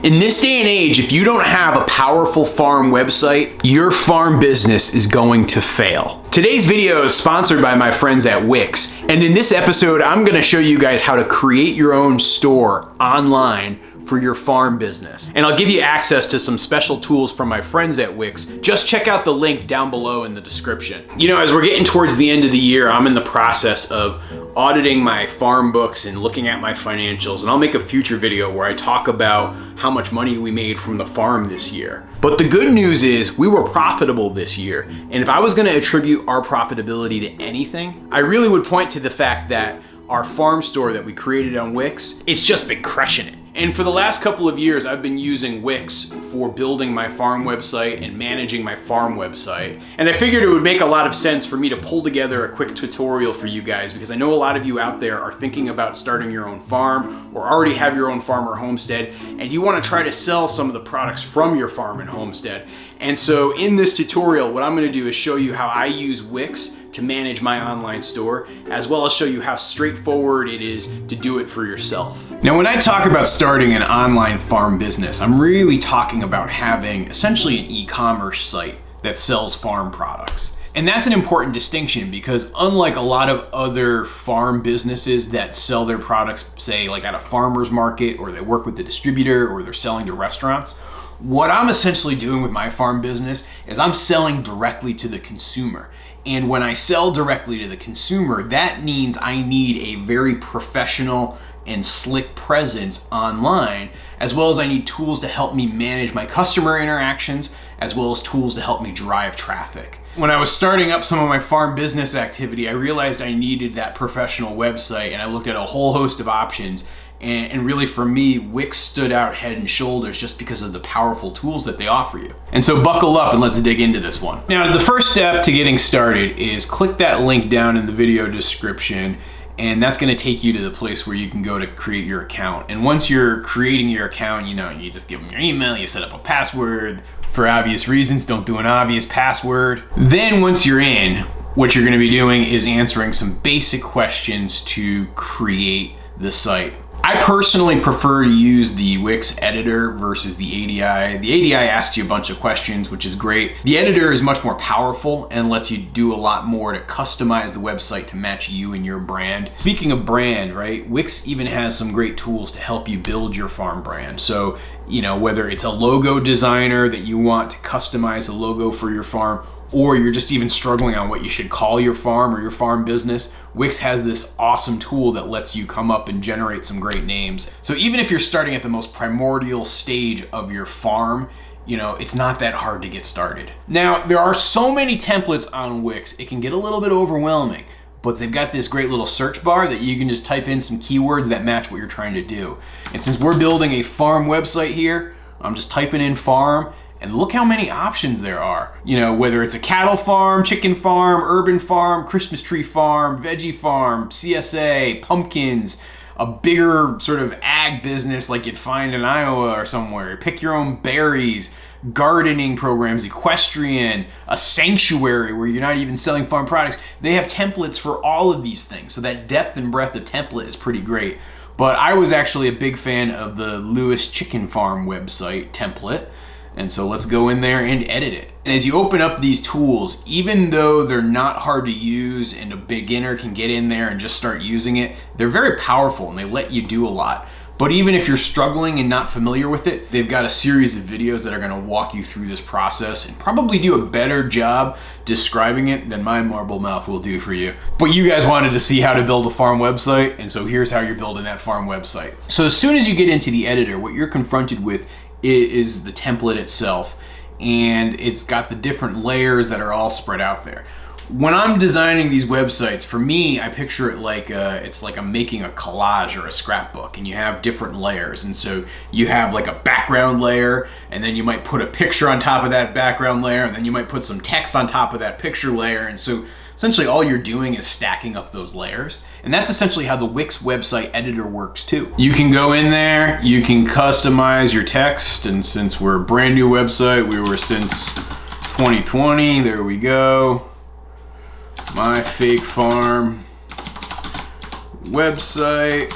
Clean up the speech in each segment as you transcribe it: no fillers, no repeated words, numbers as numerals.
In this day and age, if you don't have a powerful farm website, your farm business is going to fail. Today's video is sponsored by my friends at Wix, and in this episode, I'm gonna show you guys how to create your own store online for your farm business. And I'll give you access to some special tools from my friends at Wix. Just check out the link down below in the description. You know, as we're getting towards the end of the year, I'm in the process of auditing my farm books and looking at my financials, and I'll make a future video where I talk about how much money we made from the farm this year. But the good news is we were profitable this year, and if I was gonna attribute our profitability to anything, I really would point to the fact that our farm store that we created on Wix, it's just been crushing it. And for the last couple of years, I've been using Wix for building my farm website and managing my farm website. And I figured it would make a lot of sense for me to pull together a quick tutorial for you guys, because I know a lot of you out there are thinking about starting your own farm or already have your own farm or homestead, and you want to try to sell some of the products from your farm and homestead. And so in this tutorial, what I'm going to do is show you how I use Wix to manage my online store, as well as show you how straightforward it is to do it for yourself. Now, when I talk about starting an online farm business, I'm really talking about having essentially an e-commerce site that sells farm products. And that's an important distinction, because unlike a lot of other farm businesses that sell their products, say like at a farmer's market, or they work with the distributor, or they're selling to restaurants, what I'm essentially doing with my farm business is I'm selling directly to the consumer. And when I sell directly to the consumer, that means I need a very professional and slick presence online, as well as I need tools to help me manage my customer interactions, as well as tools to help me drive traffic. When I was starting up some of my farm business activity, I realized I needed that professional website, and I looked at a whole host of options. And really for me, Wix stood out head and shoulders just because of the powerful tools that they offer you. And so buckle up and let's dig into this one. Now, the first step to getting started is click that link down in the video description, and that's gonna take you to the place where you can go to create your account. And once you're creating your account, you know, you just give them your email, you set up a password. For obvious reasons, don't do an obvious password. Then once you're in, what you're gonna be doing is answering some basic questions to create the site. I personally prefer to use the Wix editor versus the ADI. The ADI asks you a bunch of questions, which is great. The editor is much more powerful and lets you do a lot more to customize the website to match you and your brand. Speaking of brand, right? Wix even has some great tools to help you build your farm brand. So, you know, whether it's a logo designer that you want to customize a logo for your farm, or you're just even struggling on what you should call your farm or your farm business, Wix has this awesome tool that lets you come up and generate some great names. So even if you're starting at the most primordial stage of your farm, you know, it's not that hard to get started. Now, there are so many templates on Wix, it can get a little bit overwhelming, but they've got this great little search bar that you can just type in some keywords that match what you're trying to do. And since we're building a farm website here, I'm just typing in farm, and look how many options there are. You know, whether it's a cattle farm, chicken farm, urban farm, Christmas tree farm, veggie farm, CSA, pumpkins, a bigger sort of ag business like you'd find in Iowa or somewhere. Pick your own berries, gardening programs, equestrian, a sanctuary where you're not even selling farm products. They have templates for all of these things. So that depth and breadth of template is pretty great. But I was actually a big fan of the Lewis Chicken Farm website template. And so let's go in there and edit it. And as you open up these tools, even though they're not hard to use and a beginner can get in there and just start using it, they're very powerful and they let you do a lot. But even if you're struggling and not familiar with it, they've got a series of videos that are gonna walk you through this process and probably do a better job describing it than my marble mouth will do for you. But you guys wanted to see how to build a farm website, and so here's how you're building that farm website. So as soon as you get into the editor, what you're confronted with is the template itself, and it's got the different layers that are all spread out there. When I'm designing these websites, for me, I picture it like it's like I'm making a collage or a scrapbook, and you have different layers. And so you have like a background layer, and then you might put a picture on top of that background layer, and then you might put some text on top of that picture layer. And so essentially all you're doing is stacking up those layers. And that's essentially how the Wix website editor works too. You can go in there, you can customize your text, and since we're a brand new website, we were since 2020, there we go. My fake farm website.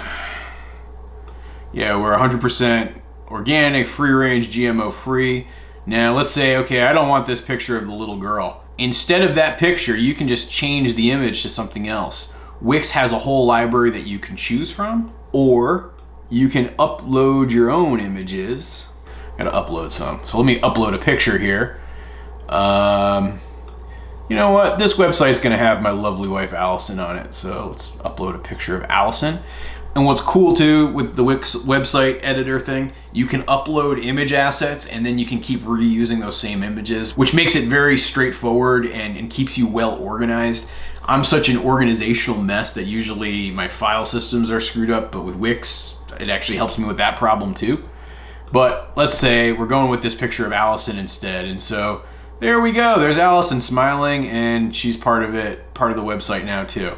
Yeah, we're 100% organic, free range, GMO free. Now let's say, okay, I don't want this picture of the little girl. Instead of that picture, you can just change the image to something else. Wix has a whole library that you can choose from, or you can upload your own images. Gotta upload some. So let me upload a picture here. You know what? This website's gonna have my lovely wife Allison on it. So let's upload a picture of Allison. And what's cool too with the Wix website editor thing, you can upload image assets and then you can keep reusing those same images, which makes it very straightforward and keeps you well organized. I'm such an organizational mess that usually my file systems are screwed up, but with Wix, it actually helps me with that problem too. But let's say we're going with this picture of Allison instead. And so there we go. There's Allison smiling and she's part of the website now too.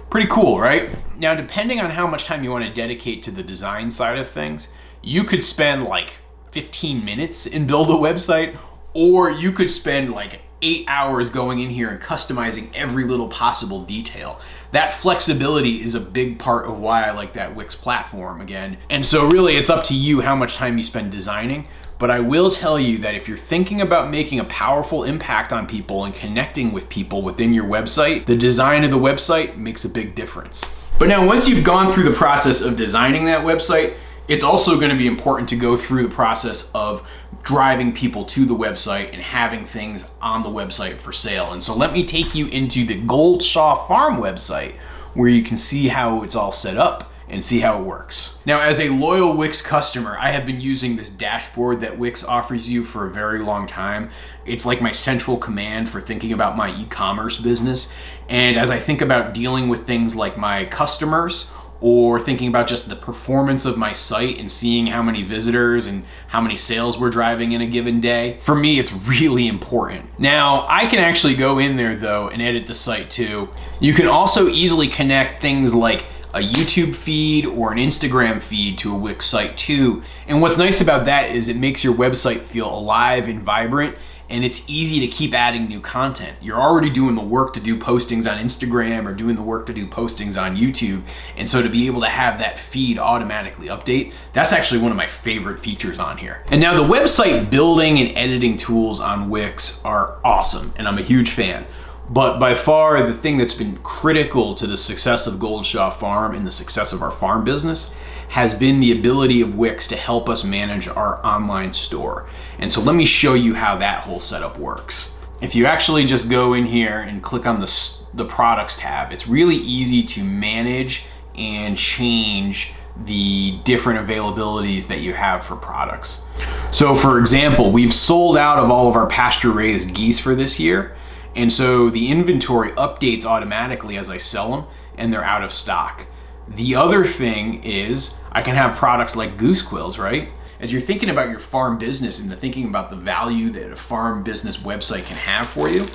Pretty cool, right? Now, depending on how much time you want to dedicate to the design side of things, you could spend like 15 minutes and build a website, or you could spend like 8 hours going in here and customizing every little possible detail. That flexibility is a big part of why I like that Wix platform again. And so really it's up to you how much time you spend designing. But I will tell you that if you're thinking about making a powerful impact on people and connecting with people within your website, the design of the website makes a big difference. But now once you've gone through the process of designing that website, it's also going to be important to go through the process of driving people to the website and having things on the website for sale. And so let me take you into the Goldshaw Farm website where you can see how it's all set up and see how it works. Now, as a loyal Wix customer, I have been using this dashboard that Wix offers you for a very long time. It's like my central command for thinking about my e-commerce business. And as I think about dealing with things like my customers, or thinking about just the performance of my site and seeing how many visitors and how many sales we're driving in a given day, for me, it's really important. Now, I can actually go in there though and edit the site too. You can also easily connect things like a YouTube feed or an Instagram feed to a Wix site too. And what's nice about that is it makes your website feel alive and vibrant, and it's easy to keep adding new content. You're already doing the work to do postings on Instagram or doing the work to do postings on YouTube. And so to be able to have that feed automatically update, that's actually one of my favorite features on here. And now the website building and editing tools on Wix are awesome, and I'm a huge fan. But by far, the thing that's been critical to the success of Goldshaw Farm and the success of our farm business has been the ability of Wix to help us manage our online store. And so let me show you how that whole setup works. If you actually just go in here and click on the products tab, it's really easy to manage and change the different availabilities that you have for products. So for example, we've sold out of all of our pasture raised geese for this year. And so the inventory updates automatically as I sell them, and they're out of stock. The other thing is I can have products like goose quills, right? As you're thinking about your farm business and thinking about the value that a farm business website can have for you,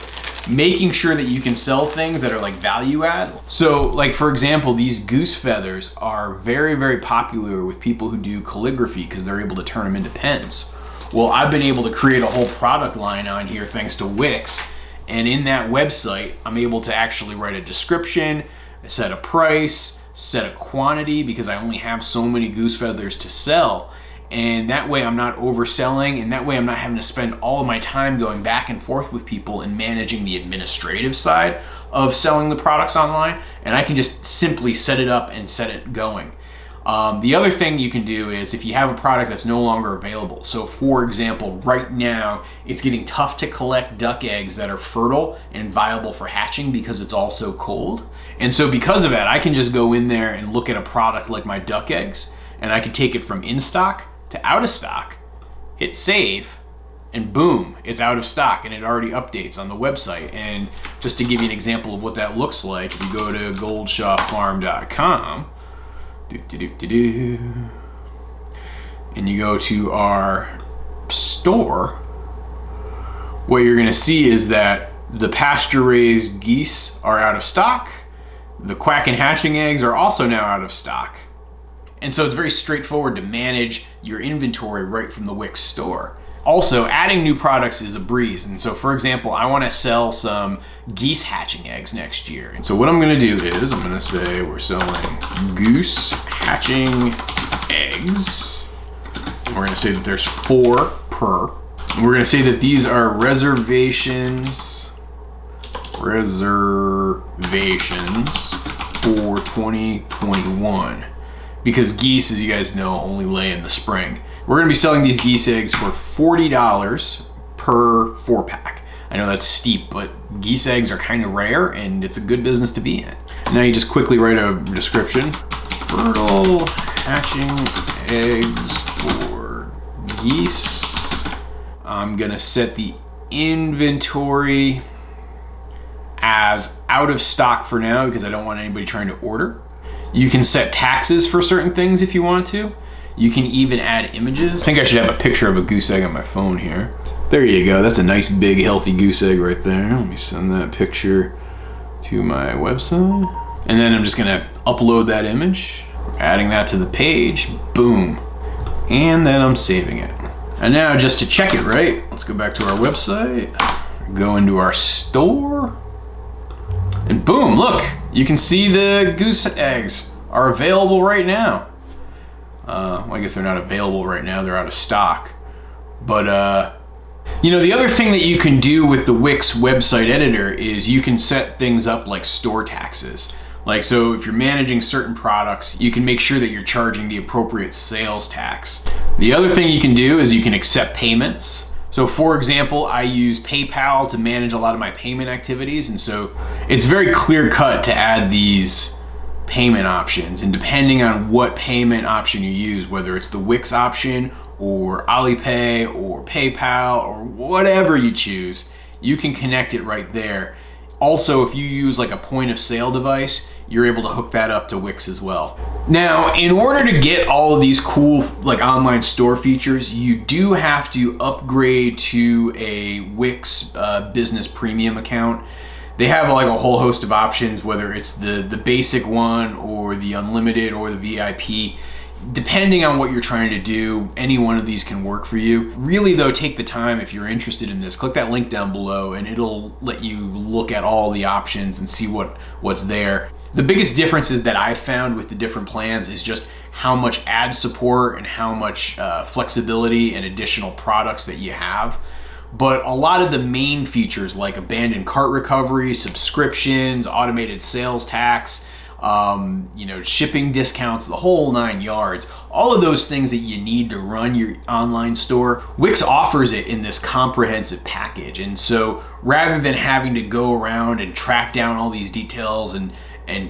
making sure that you can sell things that are like value add. So like for example, these goose feathers are very, very popular with people who do calligraphy because they're able to turn them into pens. Well, I've been able to create a whole product line on here thanks to Wix. And in that website, I'm able to actually write a description, set a price, set a quantity, because I only have so many goose feathers to sell. And that way I'm not overselling, and that way I'm not having to spend all of my time going back and forth with people and managing the administrative side of selling the products online. And I can just simply set it up and set it going. The other thing you can do is if you have a product that's no longer available. So for example, right now it's getting tough to collect duck eggs that are fertile and viable for hatching because it's all so cold. And so because of that, I can just go in there and look at a product like my duck eggs, and I can take it from in stock to out of stock, hit save, and boom, it's out of stock, and it already updates on the website. And just to give you an example of what that looks like, if you go to goldshawfarm.com, and you go to our store, what you're gonna see is that the pasture raised geese are out of stock. The quack and hatching eggs are also now out of stock. And so it's very straightforward to manage your inventory right from the Wix store. Also, adding new products is a breeze. And so for example, I wanna sell some geese hatching eggs next year. And so what I'm gonna do is I'm gonna say we're selling goose hatching eggs. We're gonna say that there's 4 per. And we're gonna say that these are reservations for 2021. Because geese, as you guys know, only lay in the spring. We're gonna be selling these geese eggs for $40 per 4-pack. I know that's steep, but geese eggs are kind of rare and it's a good business to be in. Now you just quickly write a description. Fertile hatching eggs for geese. I'm gonna set the inventory as out of stock for now because I don't want anybody trying to order. You can set taxes for certain things if you want to. You can even add images. I think I should have a picture of a goose egg on my phone here. There you go, that's a nice big healthy goose egg right there. Let me send that picture to my website. And then I'm just gonna upload that image, adding that to the page, boom. And then I'm saving it. And now just to check it, right? Let's go back to our website, go into our store, and boom, look, you can see the goose eggs are available right now. Well, I guess they're not available right now, they're out of stock. But you know, the other thing that you can do with the Wix website editor is you can set things up like store taxes. Like, so if you're managing certain products, you can make sure that you're charging the appropriate sales tax. The other thing you can do is you can accept payments. So for example, I use PayPal to manage a lot of my payment activities. And so it's very clear cut to add these payment options. And depending on what payment option you use, whether it's the Wix option or Alipay or PayPal or whatever you choose, you can connect it right there. Also, if you use like a point of sale device, you're able to hook that up to Wix as well. Now, in order to get all of these cool like online store features, you do have to upgrade to a Wix business premium account. They have like a whole host of options, whether it's the basic one or the unlimited or the VIP. Depending on what you're trying to do, any one of these can work for you. Really though, take the time if you're interested in this. Click that link down below and it'll let you look at all the options and see what's there. The biggest differences that I've found with the different plans is just how much ad support and how much flexibility and additional products that you have. But a lot of the main features like abandoned cart recovery, subscriptions, automated sales tax, you know, shipping discounts, the whole 9 yards, all of those things that you need to run your online store, Wix offers it in this comprehensive package. And so rather than having to go around and track down all these details and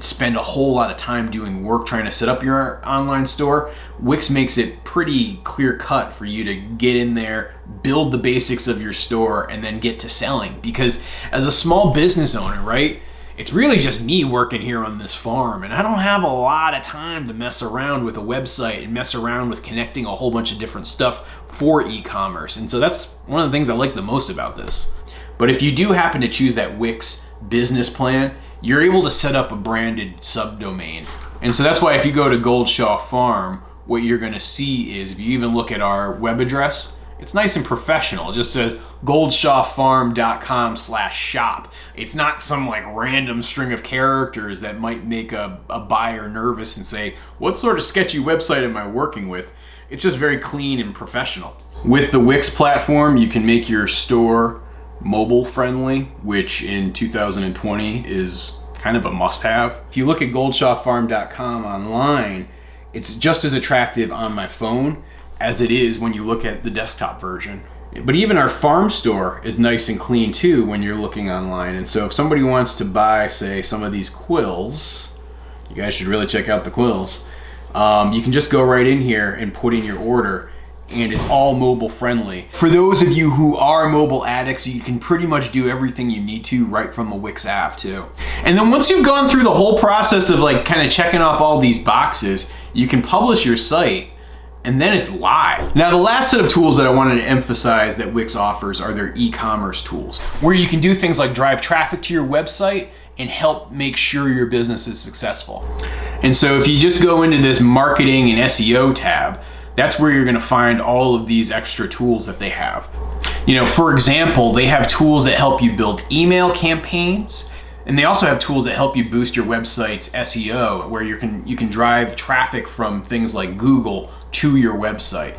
spend a whole lot of time doing work trying to set up your online store, Wix makes it pretty clear cut for you to get in there, build the basics of your store, and then get to selling. Because as a small business owner, right, it's really just me working here on this farm, and I don't have a lot of time to mess around with a website and mess around with connecting a whole bunch of different stuff for e-commerce. And so that's one of the things I like the most about this. But if you do happen to choose that Wix business plan, you're able to set up a branded subdomain. And so that's why if you go to Goldshaw Farm, what you're gonna see is, if you even look at our web address, it's nice and professional. It just says goldshawfarm.com/shop. It's not some like random string of characters that might make a buyer nervous and say, what sort of sketchy website am I working with? It's just very clean and professional. With the Wix platform, you can make your store mobile friendly, which in 2020 is kind of a must-have. If you look at goldshawfarm.com online, it's just as attractive on my phone as it is when you look at the desktop version. But even our farm store is nice and clean too when you're looking online. And so if somebody wants to buy, say, some of these quills, you guys should really check out the quills. You can just go right in here and put in your order, and it's all mobile friendly. For those of you who are mobile addicts, you can pretty much do everything you need to right from the Wix app too. And then once you've gone through the whole process of like kind of checking off all these boxes, you can publish your site and then it's live. Now the last set of tools that I wanted to emphasize that Wix offers are their e-commerce tools, where you can do things like drive traffic to your website and help make sure your business is successful. And so if you just go into this marketing and SEO tab, that's where you're gonna find all of these extra tools that they have. You know, for example, they have tools that help you build email campaigns, and they also have tools that help you boost your website's SEO, where you can drive traffic from things like Google to your website.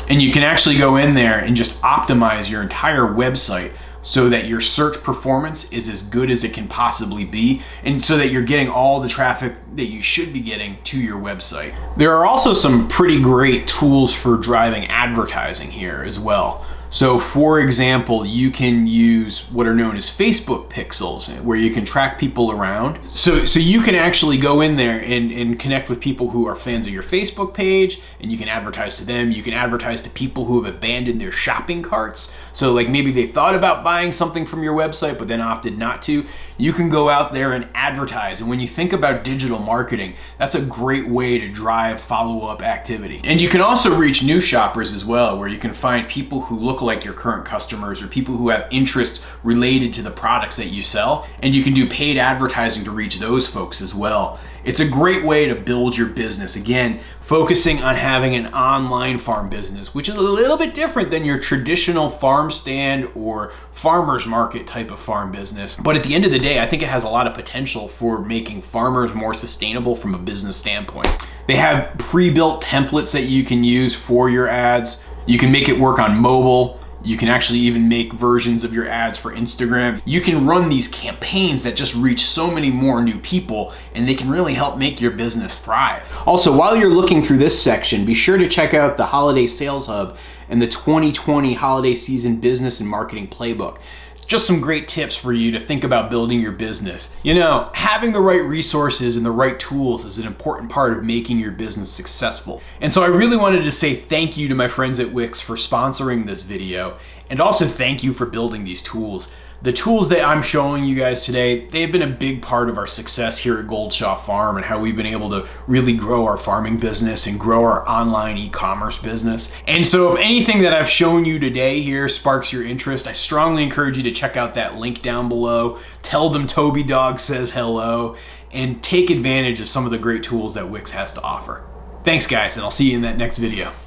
And you can actually go in there and just optimize your entire website so that your search performance is as good as it can possibly be, and so that you're getting all the traffic that you should be getting to your website. There are also some pretty great tools for driving advertising here as well. So for example, you can use what are known as Facebook pixels, where you can track people around. So you can actually go in there and connect with people who are fans of your Facebook page, and you can advertise to them. You can advertise to people who have abandoned their shopping carts. So like maybe they thought about buying something from your website, but then opted not to. You can go out there and advertise. And when you think about digital marketing, that's a great way to drive follow-up activity. And you can also reach new shoppers as well, where you can find people who look like your current customers or people who have interest related to the products that you sell, and you can do paid advertising to reach those folks as well. It's a great way to build your business. Again, focusing on having an online farm business, which is a little bit different than your traditional farm stand or farmer's market type of farm business. But at the end of the day, I think it has a lot of potential for making farmers more sustainable from a business standpoint. They have pre-built templates that you can use for your ads. You can make it work on mobile. You can actually even make versions of your ads for Instagram. You can run these campaigns that just reach so many more new people, and they can really help make your business thrive. Also, while you're looking through this section, be sure to check out the Holiday Sales Hub and the 2020 Holiday Season Business and Marketing Playbook. Just some great tips for you to think about building your business. You know, having the right resources and the right tools is an important part of making your business successful. And so I really wanted to say thank you to my friends at Wix for sponsoring this video, and also thank you for building these tools. The tools that I'm showing you guys today, they've been a big part of our success here at Goldshaw Farm and how we've been able to really grow our farming business and grow our online e-commerce business. And so if anything that I've shown you today here sparks your interest, I strongly encourage you to check out that link down below. Tell them Toby Dog says hello, and take advantage of some of the great tools that Wix has to offer. Thanks guys, and I'll see you in that next video.